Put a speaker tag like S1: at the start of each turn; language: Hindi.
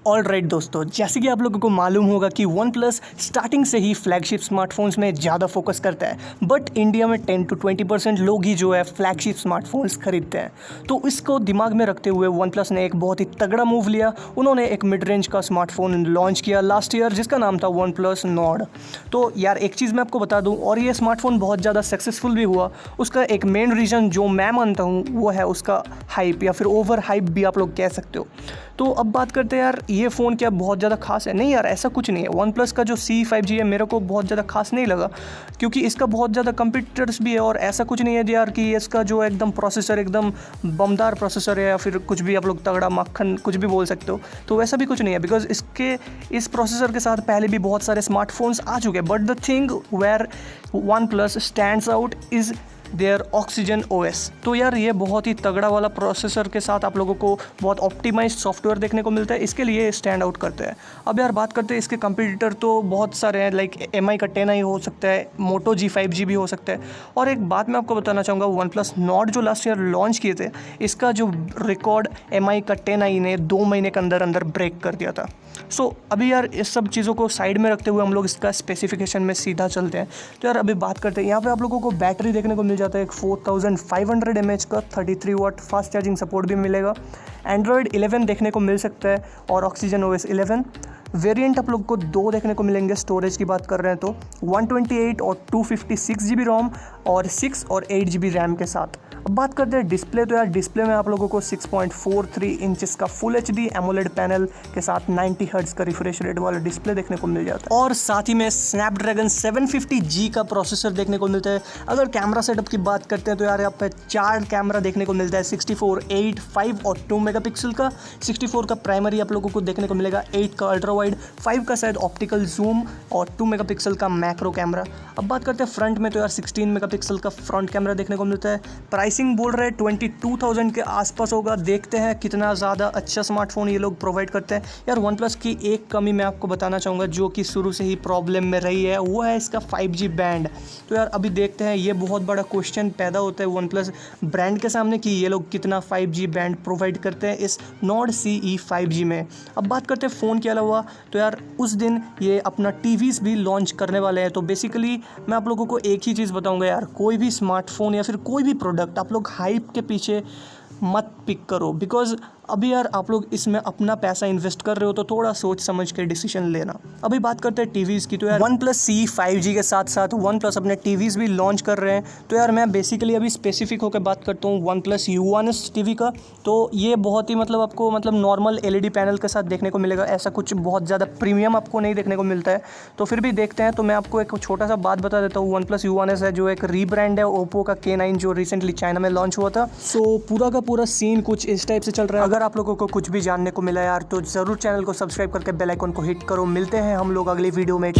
S1: ऑलराइट दोस्तों, जैसे कि आप लोगों को मालूम होगा कि वन प्लस स्टार्टिंग से ही फ्लैगशिप स्मार्टफोन्स में ज़्यादा फोकस करता है, बट इंडिया में 10 to 20% लोग ही जो है फ्लैगशिप स्मार्टफोन्स खरीदते हैं। तो इसको दिमाग में रखते हुए वन प्लस ने एक बहुत ही तगड़ा मूव लिया। उन्होंने एक मिड रेंज का स्मार्टफोन लॉन्च किया लास्ट ईयर, जिसका नाम था वन प्लस नॉर्ड। तो यार एक चीज़ मैं आपको बता दूँ, और ये स्मार्टफोन बहुत ज़्यादा सक्सेसफुल भी हुआ। उसका एक मेन रीज़न जो मैं मानता हूँ वो है उसका हाइप, या फिर ओवर हाइप भी आप लोग कह सकते हो। तो अब बात करते हैं यार, ये फ़ोन क्या बहुत ज़्यादा खास है? नहीं यार, ऐसा कुछ नहीं है। वन प्लस का जो CE 5G है मेरे को बहुत ज़्यादा खास नहीं लगा, क्योंकि इसका बहुत ज़्यादा कंप्यूटर्स भी है। और ऐसा कुछ नहीं है यार कि इसका जो एकदम प्रोसेसर एकदम बमदार प्रोसेसर है, या फिर कुछ भी आप लोग तगड़ा मक्खन कुछ भी बोल सकते हो। तो वैसा भी कुछ नहीं है, बिकॉज इस प्रोसेसर के साथ पहले भी बहुत सारे स्मार्टफोन्स आ चुके हैं। But the thing where OnePlus stands out is their oxygen OS। तो यार ये बहुत ही तगड़ा वाला प्रोसेसर के साथ आप लोगों को बहुत ऑप्टिमाइज्ड सॉफ्टवेयर देखने को मिलता है, इसके लिए स्टैंड आउट करते हैं। अब यार बात करते हैं इसके कंपटीटर, तो बहुत सारे हैं, लाइक MI का 10i हो सकता है, मोटो G5G भी हो सकता है। और एक बात मैं आपको बताना चाहूँगा, वन प्लस नॉर्ड जो लास्ट ईयर लॉन्च किए थे, इसका जो रिकॉर्ड MI का 10i ने 2 महीने के अंदर अंदर ब्रेक कर दिया था। सो अभी यार इस सब चीज़ों को साइड में रखते हुए हम लोग इसका स्पेसिफिकेशन में सीधा चलते हैं। तो यार अभी बात करते हैं, यहाँ पे आप लोगों को बैटरी देखने को मिल जाता है एक 4500 mAh का 33 वाट फास्ट चार्जिंग सपोर्ट भी मिलेगा। एंड्रॉयड 11 देखने को मिल सकता है और ऑक्सीजन OS 11। वेरिएंट आप लोग को 2 देखने को मिलेंगे। स्टोरेज की बात कर रहे हैं तो 128 और 256 GB रोम और 6 और 8 GB रैम के साथ। अब बात करते हैं डिस्प्ले, तो यार डिस्प्ले में आप लोगों को 6.43 इंचेस का फुल HD एमोलेड पैनल के साथ 90 हर्ट्ज का रिफ्रेश रेट वाला डिस्प्ले देखने को मिल जाता है। और साथ ही में स्नैपड्रैगन 750G का प्रोसेसर देखने को मिलता है। अगर कैमरा सेटअप की बात करते हैं तो यार यहाँ पे 4 कैमरा देखने को मिलता है, 64, 8, 5 और 2 मेगापिक्सल का। 64 का प्राइमरी आप लोगों को देखने को मिलेगा, 8 का अल्ट्रा वाइड, 5 का शायद ऑप्टिकल जूम और 2 मेगापिक्सल का मैक्रो कैमरा। अब बात करते हैं फ्रंट में, तो यार 16 मेगापिक्सल का फ्रंट कैमरा देखने को मिलता है। प्राइसिंग बोल रहे हैं 22,000 के आसपास होगा। देखते हैं कितना ज़्यादा अच्छा स्मार्टफोन ये लोग प्रोवाइड करते हैं। यार वन प्लस की एक कमी मैं आपको बताना चाहूँगा, जो कि शुरू से ही प्रॉब्लम में रही है, वो है इसका 5G बैंड। तो यार अभी देखते हैं, ये बहुत बड़ा क्वेश्चन पैदा होता है वन प्लस ब्रांड के सामने कि ये लोग कितना 5G बैंड प्रोवाइड करते हैं इस नॉर्ड CE 5G में। अब बात करते हैं फ़ोन के अलावा, तो यार उस दिन ये अपना TVs भी लॉन्च करने वाले हैं। तो बेसिकली मैं आप लोगों को एक ही चीज़ बताऊंगा यार, कोई भी स्मार्टफोन या फिर कोई भी प्रोडक्ट आप लोग हाइप के पीछे मत पिक करो, बिकॉज अभी यार आप लोग इसमें अपना पैसा इन्वेस्ट कर रहे हो, तो थोड़ा सोच समझ के डिसीजन लेना। अभी बात करते हैं TVs की, तो यार वन प्लस CE 5G के साथ साथ वन प्लस अपने TVs भी लॉन्च कर रहे हैं। तो यार मैं बेसिकली अभी स्पेसिफिक होकर बात करता हूँ वन प्लस U1S TV का। तो ये बहुत ही आपको नॉर्मल LED पैनल के साथ देखने को मिलेगा, ऐसा कुछ बहुत ज़्यादा प्रीमियम आपको नहीं देखने को मिलता है। तो फिर भी देखते हैं। तो मैं आपको एक छोटा सा बात बता देता हूँ, वन प्लस U1S है जो एक रीब्रांड है ओप्पो का K9 जो रिसेंटली चाइना में लॉन्च हुआ था। सो पूरा का पूरा सीन कुछ इस टाइप से चल रहा है। अगर आप लोगों को कुछ भी जानने को मिला यार, तो ज़रूर चैनल को सब्सक्राइब करके बेल आइकन को हिट करो। मिलते हैं हम लोग अगली वीडियो में।